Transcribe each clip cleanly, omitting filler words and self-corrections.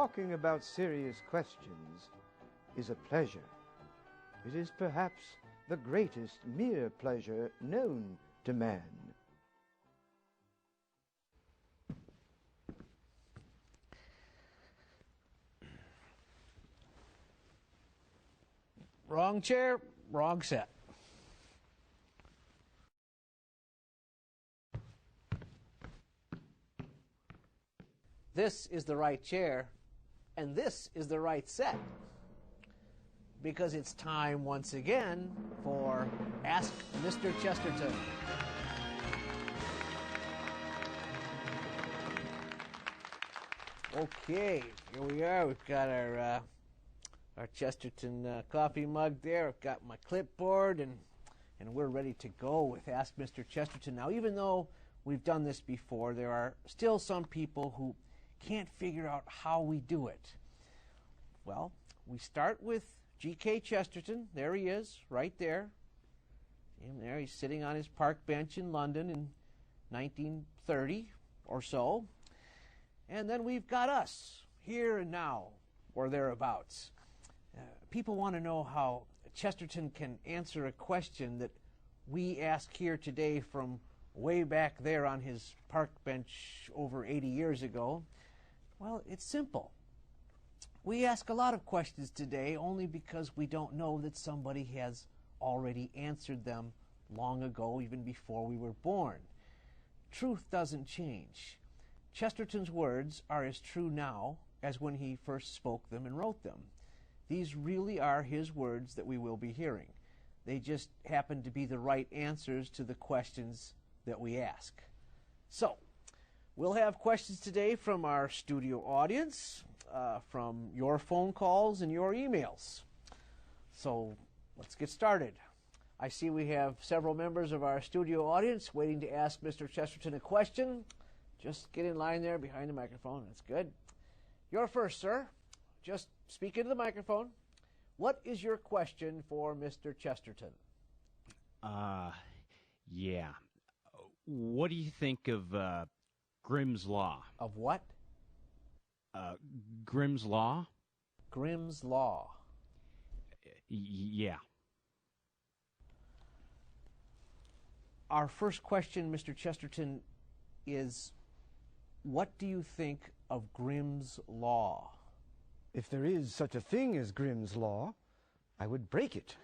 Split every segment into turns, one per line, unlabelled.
talking about serious questions is a pleasure. It is perhaps the greatest mere pleasure known to man.
Wrong chair, wrong set. This is the right chair, and this is the right set. Because it's time once again for Ask Mr. Chesterton. Okay, here we are. We've got our Chesterton coffee mug there. I've got my clipboard, and we're ready to go with Ask Mr. Chesterton. Now, even though we've done this before, there are still some people who can't figure out how we do it. Well, we start with G.K. Chesterton. There he is, right there. See him there. He's sitting on his park bench in London in 1930 or so. And then we've got us, here and now, or thereabouts. People want to know how Chesterton can answer a question that we ask here today from way back there on his park bench over 80 years ago. Well, it's simple. We ask a lot of questions today only because we don't know that somebody has already answered them long ago, even before we were born. Truth doesn't change. Chesterton's words are as true now as when he first spoke them and wrote them. These really are his words that we will be hearing. They just happen to be the right answers to the questions that we ask. So, we'll have questions today from our studio audience, from your phone calls and your emails. So, let's get started. I see we have several members of our studio audience waiting to ask Mr. Chesterton a question. Just get in line there behind the microphone. That's good. You're first, sir. Just speak into the microphone. What is your question for Mr. Chesterton?
Yeah. What do you think of Grimm's Law?
Of what?
Grimm's Law?
Grimm's Law.
Yeah.
Our first question, Mr. Chesterton, is what do you think of Grimm's Law?
If there is such a thing as Grimm's Law, I would break it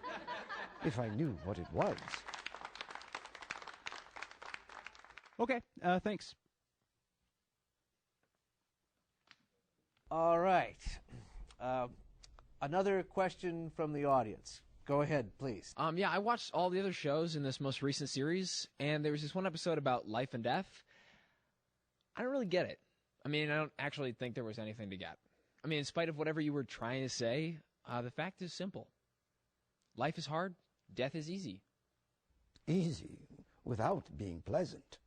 if I knew what it was.
Okay, thanks.
All right. Another question from the audience. Go ahead, please.
Yeah, I watched all the other shows in this most recent series, and there was this one episode about life and death. I don't really get it. I mean, I don't actually think there was anything to get. I mean, in spite of whatever you were trying to say, the fact is simple. Life is hard, death is easy.
Easy, without being pleasant.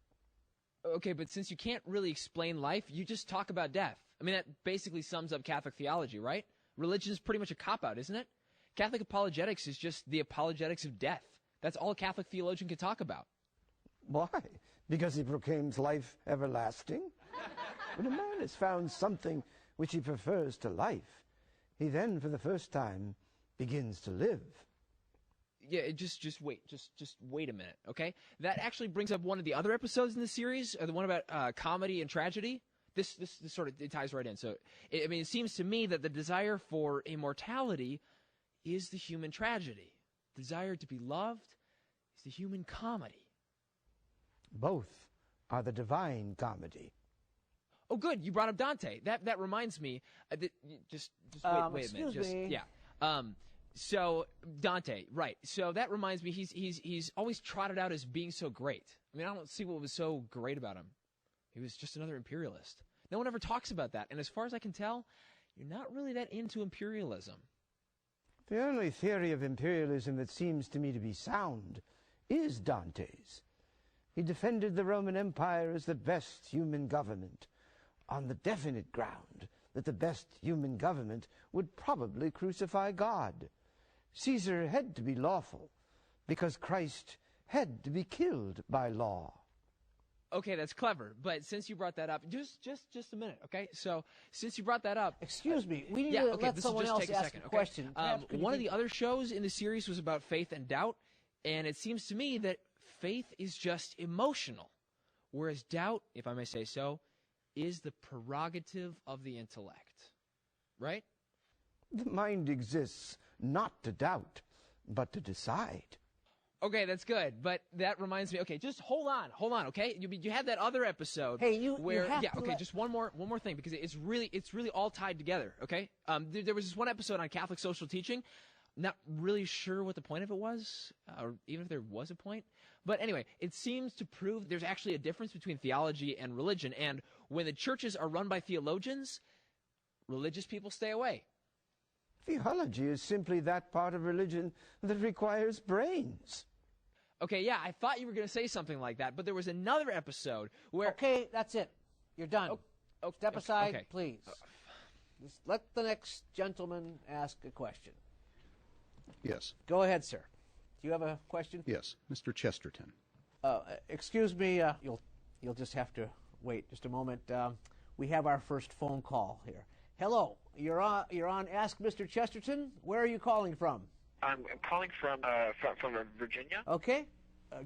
Okay, but since you can't really explain life, you just talk about death. I mean, that basically sums up Catholic theology, right? Religion is pretty much a cop-out, isn't it? Catholic apologetics is just the apologetics of death. That's all a Catholic theologian can talk about.
Why? Because he proclaims life everlasting? When a man has found something which he prefers to life, he then, for the first time, begins to live.
Yeah, just wait. Just wait a minute, okay? That actually brings up one of the other episodes in the series, the one about comedy and tragedy. This sort of it ties right in. So, it seems to me that the desire for immortality is the human tragedy. The desire to be loved is the human comedy.
Both are the divine comedy.
Oh, good. You brought up Dante. That reminds me. Just wait a minute.
Excuse me.
Yeah. So Dante, right? So that reminds me. He's always trotted out as being so great. I mean, I don't see what was so great about him. He was just another imperialist. No one ever talks about that. And as far as I can tell, you're not really that into imperialism.
The only theory of imperialism that seems to me to be sound is Dante's. He defended the Roman Empire as the best human government, on the definite ground that the best human government would probably crucify God. Caesar had to be lawful, because Christ had to be killed by law.
Okay, that's clever. But since you brought that up, just a minute, okay? So since you brought that up,
Excuse me, we need
yeah,
to
okay,
let
this will
someone
just
else
take a
ask
second,
a
okay?
question. Perhaps could you
One of
be-
the other shows in the series was about faith and doubt, and it seems to me that faith is just emotional, whereas doubt, if I may say so, is the prerogative of the intellect, right?
The mind exists not to doubt, but to decide.
Okay, that's good, but that reminds me. Okay, just hold on. Okay, you had that other episode.
Hey, you
where
have
yeah.
to
Okay,
let-
just one more thing because it's really all tied together. Okay, there was this one episode on Catholic social teaching. Not really sure what the point of it was, or even if there was a point. But anyway, it seems to prove there's actually a difference between theology and religion. And when the churches are run by theologians, religious people stay away.
Theology is simply that part of religion that requires brains.
Okay, yeah, I thought you were going to say something like that, but there was another episode where...
Okay, that's it. You're done. Step aside,
okay.
please. Just let the next gentleman ask a question.
Yes.
Go ahead, sir. Do you have a question?
Yes, Mr. Chesterton.
Excuse me. You'll just have to wait just a moment. We have our first phone call here. Hello. You're on Ask Mr. Chesterton. Where are you calling from?
I'm calling from Virginia.
Okay.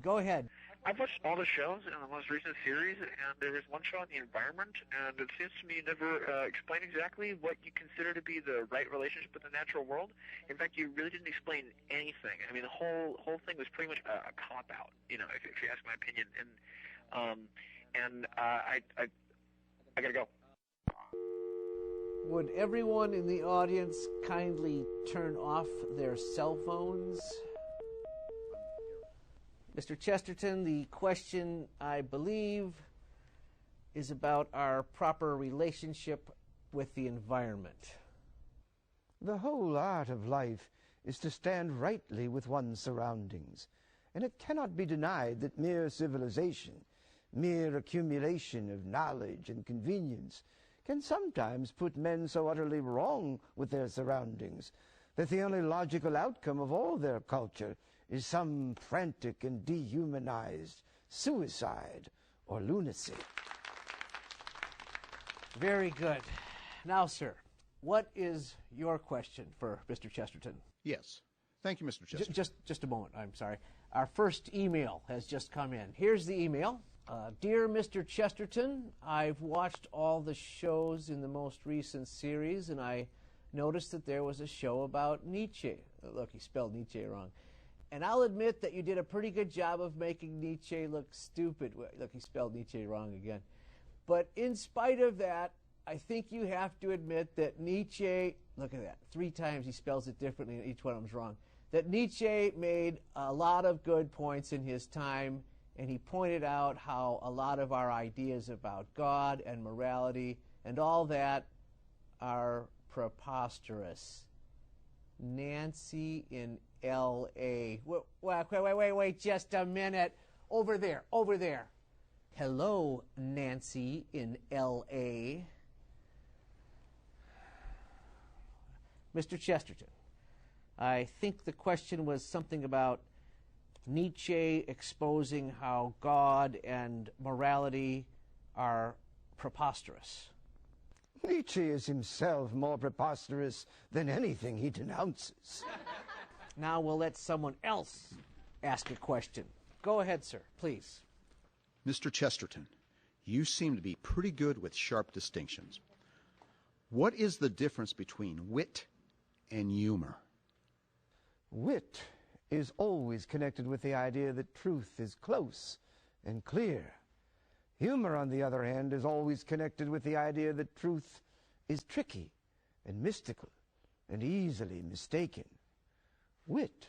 Go ahead.
I've watched all the shows in the most recent series, and there was one show on the environment, and it seems to me you never explain exactly what you consider to be the right relationship with the natural world. In fact, you really didn't explain anything. I mean, the whole thing was pretty much a cop-out, you know, if you ask my opinion. And I gotta go.
Would everyone in the audience kindly turn off their cell phones? Mr. Chesterton, the question, I believe, is about our proper relationship with the environment.
The whole art of life is to stand rightly with one's surroundings, and it cannot be denied that mere civilization, mere accumulation of knowledge and convenience, can sometimes put men so utterly wrong with their surroundings that the only logical outcome of all their culture is some frantic and dehumanized suicide or lunacy.
Very good. Now, sir, what is your question for Mr. Chesterton?
Yes. Thank you, Mr. Chesterton.
Just a moment. I'm sorry. Our first email has just come in. Here's the email. Dear Mr. Chesterton, I've watched all the shows in the most recent series, and I noticed that there was a show about Nietzsche. Look, he spelled Nietzsche wrong. And I'll admit that you did a pretty good job of making Nietzsche look stupid. Look, he spelled Nietzsche wrong again. But in spite of that, I think you have to admit that Nietzsche, look at that, 3 times he spells it differently and each one of them's wrong, that Nietzsche made a lot of good points in his time, and he pointed out how a lot of our ideas about God and morality and all that are preposterous. Nancy in L.A. Wait, just a minute. Over there. Hello, Nancy in L.A. Mr. Chesterton, I think the question was something about Nietzsche exposing how God and morality are preposterous.
Nietzsche is himself more preposterous than anything he denounces.
Now we'll let someone else ask a question. Go ahead, sir, please.
Mr. Chesterton, you seem to be pretty good with sharp distinctions. What is the difference between wit and humor?
Wit is always connected with the idea that truth is close and clear. Humor, on the other hand, is always connected with the idea that truth is tricky and mystical and easily mistaken. Wit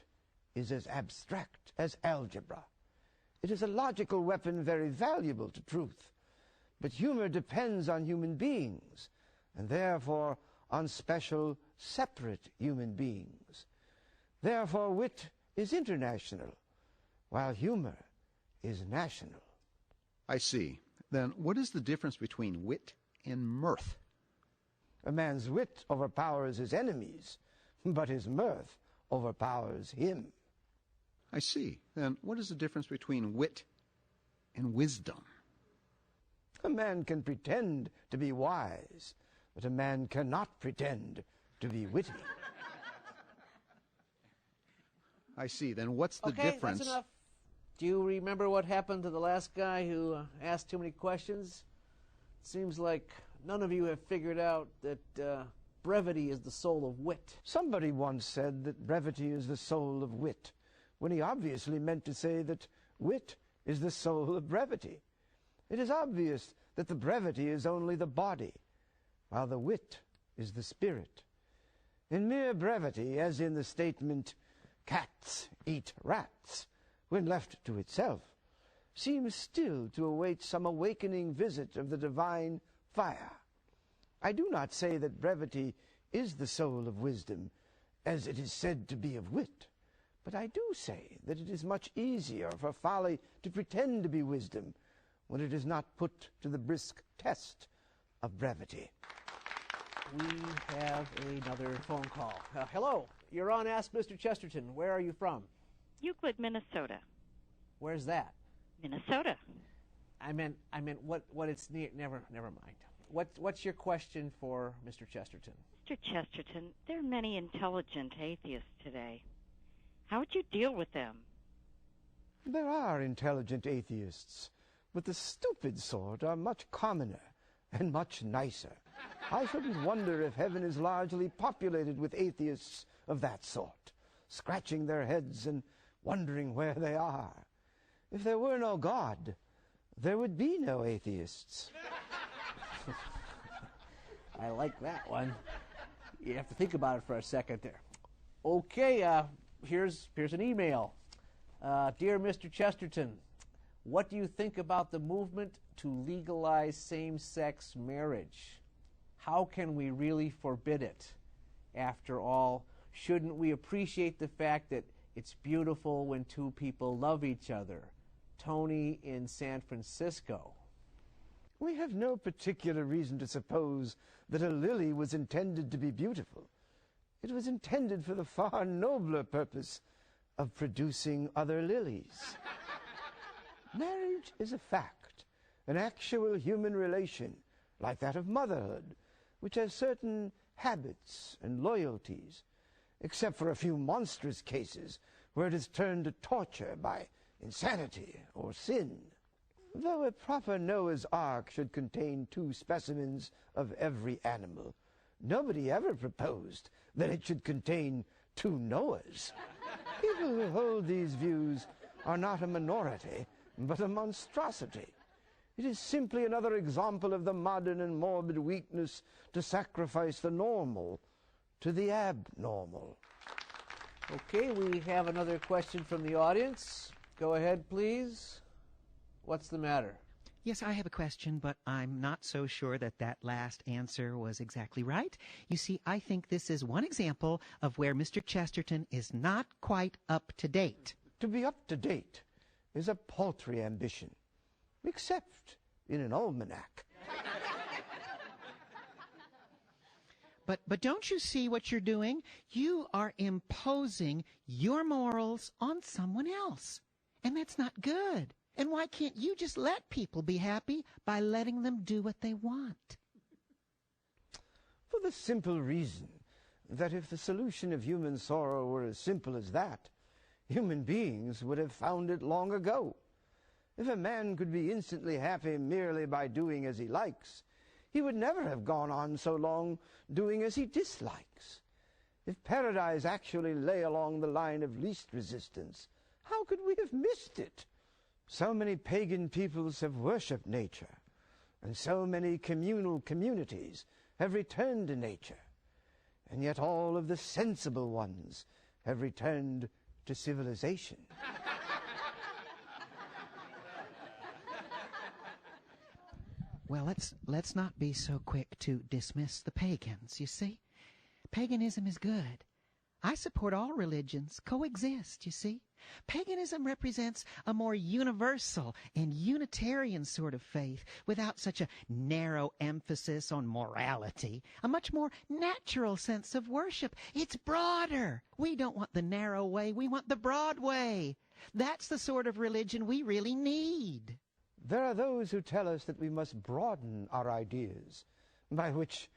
is as abstract as algebra. It is a logical weapon very valuable to truth. But humor depends on human beings, and therefore on special, separate human beings. Therefore, wit is international, while humor is national.
I see. Then what is the difference between wit and mirth?
A man's wit overpowers his enemies, but his mirth overpowers him.
I see. Then what is the difference between wit and wisdom?
A man can pretend to be wise, but a man cannot pretend to be witty.
I see. Then what's the
Okay,
difference?
that's enough. Do you remember what happened to the last guy who asked too many questions? Seems like none of you have figured out that brevity is the soul of wit.
Somebody once said that brevity is the soul of wit, when he obviously meant to say that wit is the soul of brevity. It is obvious that the brevity is only the body, while the wit is the spirit. In mere brevity, as in the statement, "Cats eat rats," when left to itself, seems still to await some awakening visit of the divine fire. I do not say that brevity is the soul of wisdom, as it is said to be of wit, but I do say that it is much easier for folly to pretend to be wisdom when it is not put to the brisk test of brevity.
We have another phone call. Hello, you're on Ask Mr. Chesterton. Where are you from?
Euclid, Minnesota.
Where's that?
Minnesota.
I meant what it's near. Never mind. What's your question for Mr. Chesterton?
Mr. Chesterton, there are many intelligent atheists today. How would you deal with them?
There are intelligent atheists, but the stupid sort are much commoner and much nicer. I shouldn't wonder if heaven is largely populated with atheists of that sort, scratching their heads and wondering where they are. If there were no God, there would be no atheists.
I like that one. You have to think about it for a second there. Okay, here's an email. Dear Mr. Chesterton, what do you think about the movement to legalize same-sex marriage? How can we really forbid it? After all, shouldn't we appreciate the fact that it's beautiful when two people love each other? Tony in San Francisco.
We have no particular reason to suppose that a lily was intended to be beautiful. It was intended for the far nobler purpose of producing other lilies. Marriage is a fact, an actual human relation, like that of motherhood, which has certain habits and loyalties, except for a few monstrous cases where it is turned to torture by insanity or sin. Though a proper Noah's Ark should contain 2 specimens of every animal, nobody ever proposed that it should contain 2 Noahs. People who hold these views are not a minority, but a monstrosity. It is simply another example of the modern and morbid weakness to sacrifice the normal to the abnormal.
Okay, we have another question from the audience. Go ahead, please. What's the matter?
Yes, I have a question, but I'm not so sure that that last answer was exactly right. You see, I think this is one example of where Mr. Chesterton is not quite up to date.
To be up to date is a paltry ambition, except in an almanac.
But don't you see what you're doing? You are imposing your morals on someone else, and that's not good. And why can't you just let people be happy by letting them do what they want?
For the simple reason that if the solution of human sorrow were as simple as that, human beings would have found it long ago. If a man could be instantly happy merely by doing as he likes, he would never have gone on so long doing as he dislikes. If paradise actually lay along the line of least resistance, how could we have missed it? So many pagan peoples have worshipped nature, and so many communal communities have returned to nature, and yet all of the sensible ones have returned to civilization.
Well, let's not be so quick to dismiss the pagans, you see. Paganism is good. I support all religions coexist, you see. Paganism represents a more universal and Unitarian sort of faith without such a narrow emphasis on morality, a much more natural sense of worship. It's broader. We don't want the narrow way. We want the broad way. That's the sort of religion we really need.
There are those who tell us that we must broaden our ideas, by which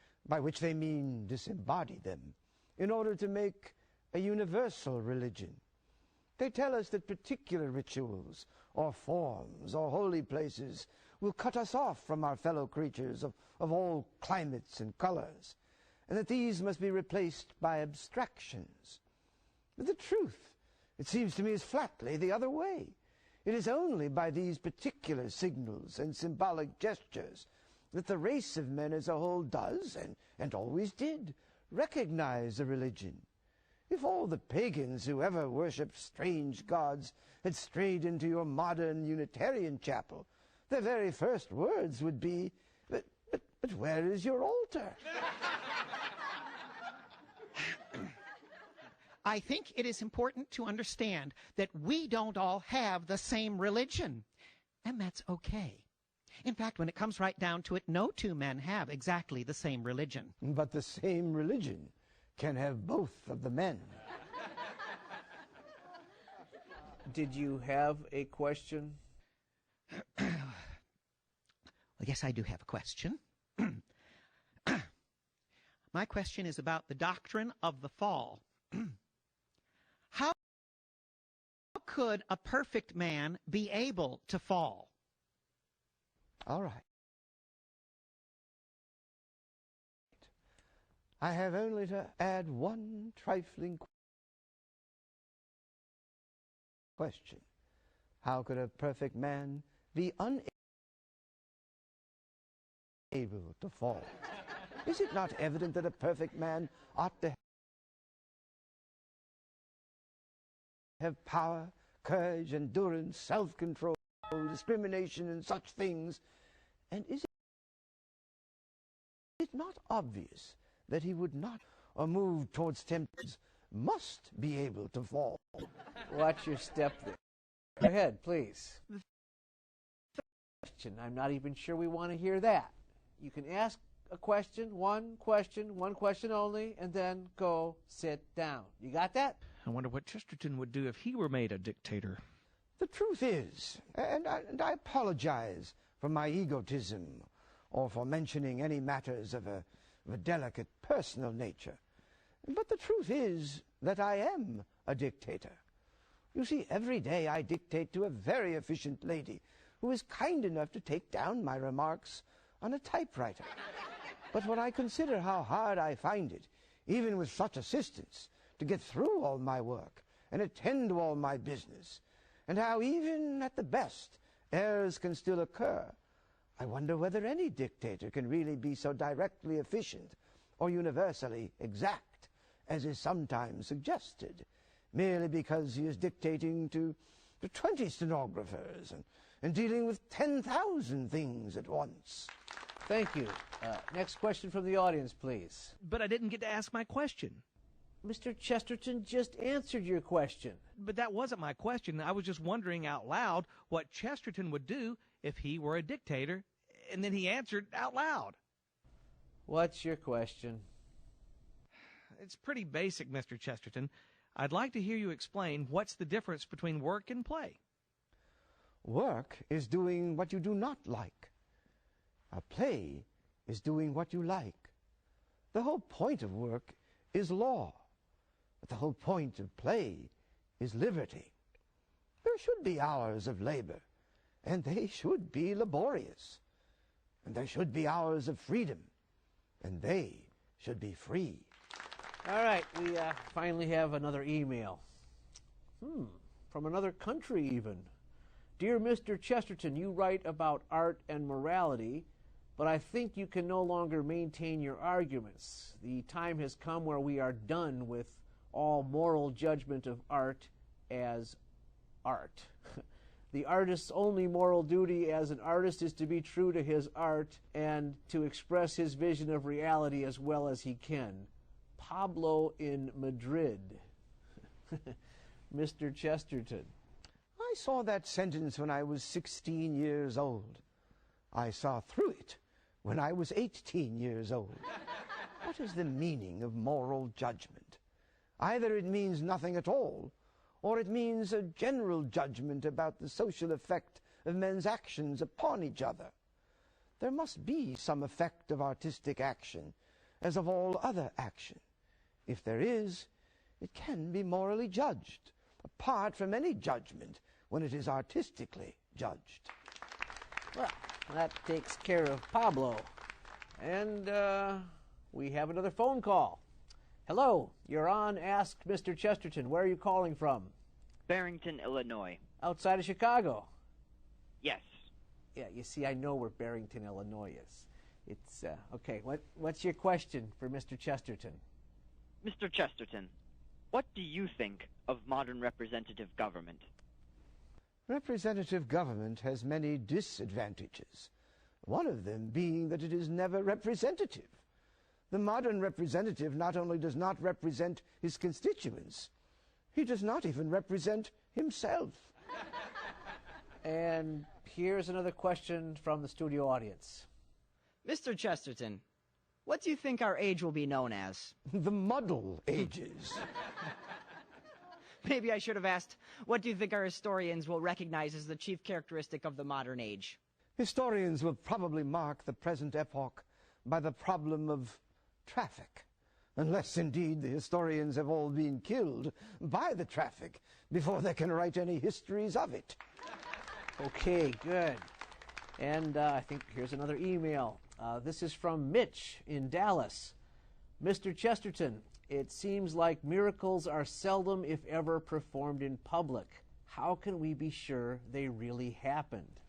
they mean disembody them, in order to make a universal religion. They tell us that particular rituals, or forms, or holy places will cut us off from our fellow creatures of all climates and colors, and that these must be replaced by abstractions. But the truth, it seems to me, is flatly the other way. It is only by these particular signals and symbolic gestures that the race of men as a whole does, and always did, recognize a religion. If all the pagans who ever worshipped strange gods had strayed into your modern Unitarian chapel, their very first words would be, but where is your altar?
I think it is important to understand that we don't all have the same religion, and that's okay. In fact, when it comes right down to it, no two men have exactly the same religion.
But the same religion can have both of the men.
Did you have a question?
Well, yes, I do have a question. My question is about the doctrine of the fall. How could a perfect man be able to fall?
All right. I have only to add one trifling question. How could a perfect man be unable to fall? Is it not evident that a perfect man ought to have power, courage, endurance, self-control, discrimination, and such things? And is it not obvious that he would not, or move towards temptations, must be able to fall?
Watch your step there. Go ahead, please. I'm not even sure we want to hear that. You can ask a question, one question only, and then go sit down. You got that?
I wonder what Chesterton would do if he were made a dictator.
The truth is, and I apologize for my egotism or for mentioning any matters of a delicate personal nature, but the truth is that I am a dictator. You see, every day I dictate to a very efficient lady who is kind enough to take down my remarks on a typewriter. But when I consider how hard I find it, even with such assistance, to get through all my work and attend to all my business, and how even at the best errors can still occur, I wonder whether any dictator can really be so directly efficient or universally exact as is sometimes suggested, merely because he is dictating to 20 stenographers and dealing with 10,000 things at once.
Thank you. Next question from the audience, please.
But I didn't get to ask my question.
Mr. Chesterton just answered your question.
But that wasn't my question. I was just wondering out loud what Chesterton would do if he were a dictator, and then he answered out loud.
What's your question?
It's pretty basic, Mr. Chesterton. I'd like to hear you explain what's the difference between work and play.
Work is doing what you do not like. A play is doing what you like. The whole point of work is law, but the whole point of play is liberty. There should be hours of labor, and they should be laborious. And there should be hours of freedom, and they should be free.
All right, we finally have another email. From another country even. Dear Mr. Chesterton, you write about art and morality, but I think you can no longer maintain your arguments. The time has come where we are done with all moral judgment of art as art. The artist's only moral duty as an artist is to be true to his art and to express his vision of reality as well as he can. Pablo in Madrid. Mr. Chesterton.
I saw that sentence when I was 16 years old. I saw through it when I was 18 years old. What is the meaning of moral judgment? Either it means nothing at all, or it means a general judgment about the social effect of men's actions upon each other. There must be some effect of artistic action, as of all other action. If there is, it can be morally judged, apart from any judgment when it is artistically judged.
Well, that takes care of Pablo. And we have another phone call. Hello, you're on Ask Mr. Chesterton. Where are you calling from?
Barrington, Illinois.
Outside of Chicago?
Yes.
Yeah, you see, I know where Barrington, Illinois is. It's, okay, what's your question for Mr. Chesterton?
Mr. Chesterton, what do you think of modern representative government?
Representative government has many disadvantages, one of them being that it is never representative. The modern representative not only does not represent his constituents, he does not even represent himself.
And here's another question from the studio audience.
Mr. Chesterton, what do you think our age will be known as?
The muddle ages.
Maybe I should have asked, what do you think our historians will recognize as the chief characteristic of the modern age?
Historians will probably mark the present epoch by the problem of traffic, unless indeed the historians have all been killed by the traffic before they can write any histories of it.
Okay, good. And I think here's another email. This is from Mitch in Dallas. Mr. Chesterton, it seems like miracles are seldom, if ever, performed in public. How can we be sure they really happened?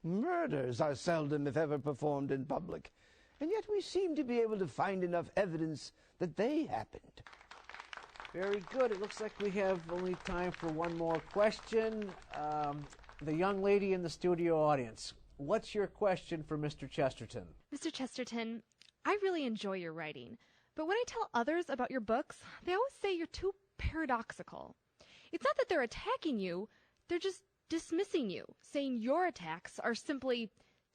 Murders are seldom, if ever, performed in public, and yet we seem to be able to find enough evidence that they happened.
Very good. It looks like we have only time for one more question. The young lady in the studio audience, what's your question for Mr. Chesterton?
Mr. Chesterton, I really enjoy your writing, but when I tell others about your books, they always say you're too paradoxical. It's not that they're attacking you, they're just dismissing you, saying your attacks are simply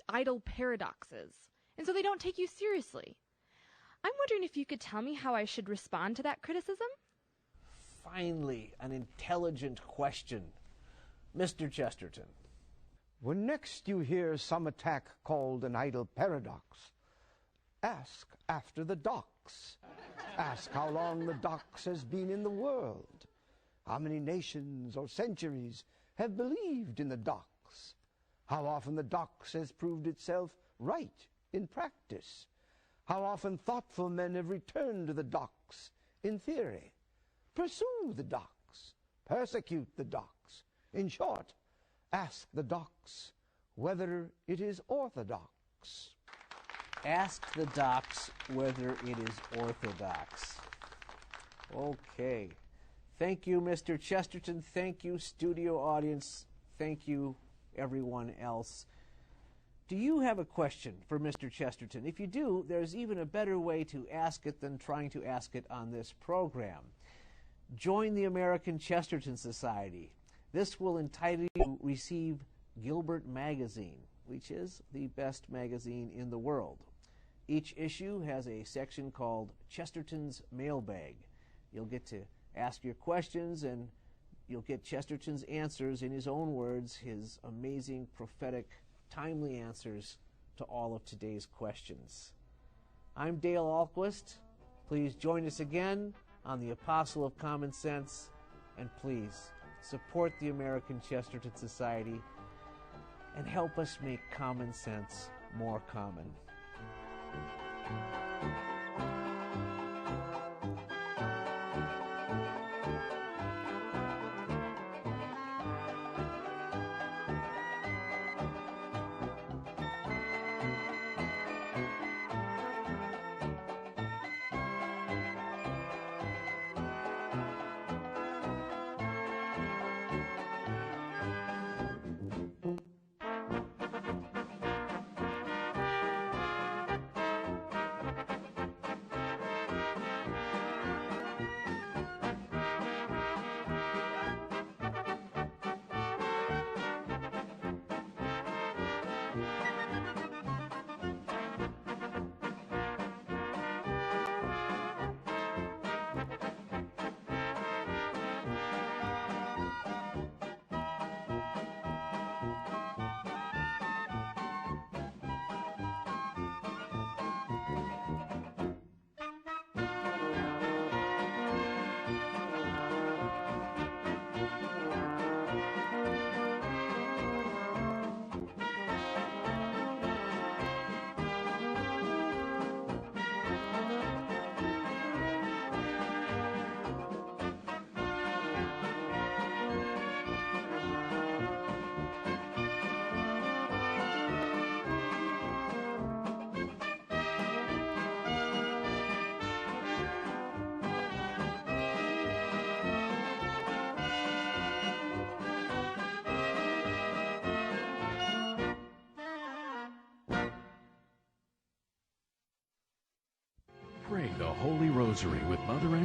idle paradoxes, and so they don't take you seriously. I'm wondering if you could tell me how I should respond to that criticism?
Finally, an intelligent question. Mr. Chesterton.
When next you hear some attack called an idle paradox, ask after the docks. Ask how long the docks has been in the world. How many nations or centuries have believed in the docks? How often the docks has proved itself right in practice? How often thoughtful men have returned to the docks in theory? Pursue the docks. Persecute the docks. In short, ask the docks whether it is orthodox.
Ask the docks whether it is orthodox. Okay. Thank you, Mr. Chesterton. Thank you, studio audience. Thank you, everyone else. Do you have a question for Mr. Chesterton? If you do, there's even a better way to ask it than trying to ask it on this program. Join the American Chesterton Society. This will entitle you to receive Gilbert Magazine, which is the best magazine in the world. Each issue has a section called Chesterton's Mailbag. You'll get to ask your questions, and you'll get Chesterton's answers in his own words, his amazing, prophetic, timely answers to all of today's questions. I'm Dale Ahlquist. Please join us again on the Apostle of Common Sense, and please support the American Chesterton Society and help us make common sense more common.
the Holy Rosary with Mother